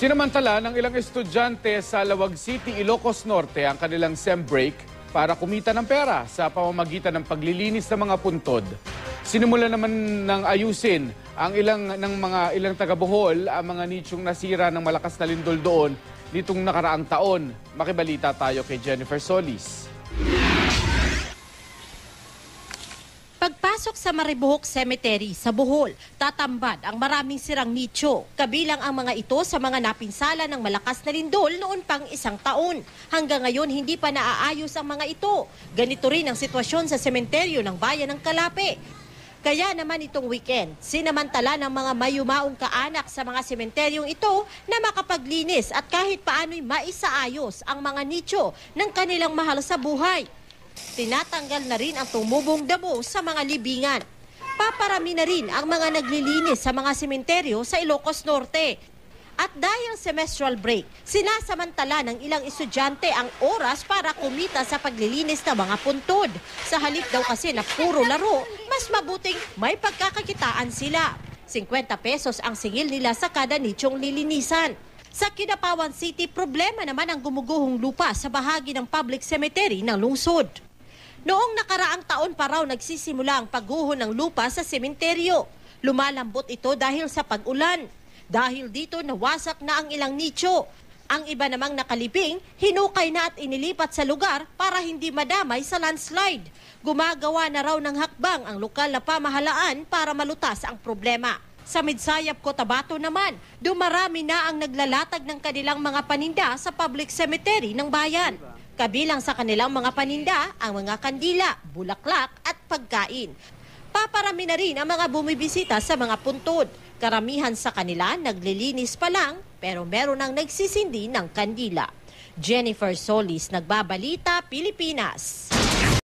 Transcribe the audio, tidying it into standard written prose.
Sinamantala ng ilang estudyante sa Lawag City, Ilocos Norte ang kanilang SEM break para kumita ng pera sa pamamagitan ng paglilinis ng mga puntod. Sinimula naman ng ayusin ang ilang taga-Bohol ang mga nichong nasira ng malakas na lindol doon nitong nakaraang taon. Makibalita tayo kay Jennifer Solis. Pagpasok sa Maribohok Cemetery sa Bohol, tatambad ang maraming sirang nicho. Kabilang ang mga ito sa mga napinsala ng malakas na lindol noon pang isang taon. Hanggang ngayon, hindi pa naaayos ang mga ito. Ganito rin ang sitwasyon sa sementeryo ng bayan ng Calape. Kaya naman itong weekend, sinamantala ng mga mayumaong kaanak sa mga sementeryong ito na makapaglinis at kahit paano'y maisaayos ang mga nicho ng kanilang mahal sa buhay. Tinatanggal na rin ang tumubong damo sa mga libingan. Paparami na rin ang mga naglilinis sa mga sementeryo sa Ilocos Norte. At dahil semestral break, sinasamantala ng ilang estudyante ang oras para kumita sa paglilinis ng mga puntod. Sa halip daw kasi na puro laro, mas mabuting may pagkakakitaan sila. 50 pesos ang singil nila sa kada nichong lilinisan. Sa Kidapawan City, problema naman ang gumuguhong lupa sa bahagi ng public cemetery ng lungsod. Noong nakaraang taon pa raw nagsisimula ang pagguho ng lupa sa sementeryo. Lumalambot ito dahil sa pag-ulan. Dahil dito nawasak na ang ilang nicho. Ang iba namang nakaliping, hinukay na at inilipat sa lugar para hindi madamay sa landslide. Gumagawa na raw ng hakbang ang lokal na pamahalaan para malutas ang problema. Sa Midsayap, Cotabato naman, dumarami na ang naglalatag ng kanilang mga paninda sa public cemetery ng bayan. Kabilang sa kanilang mga paninda ang mga kandila, bulaklak at pagkain. Paparami na rin ang mga bumibisita sa mga puntod. Karamihan sa kanila naglilinis pa lang pero meron nang nagsisindi ng kandila. Jennifer Solis, Nagbabalita, Pilipinas.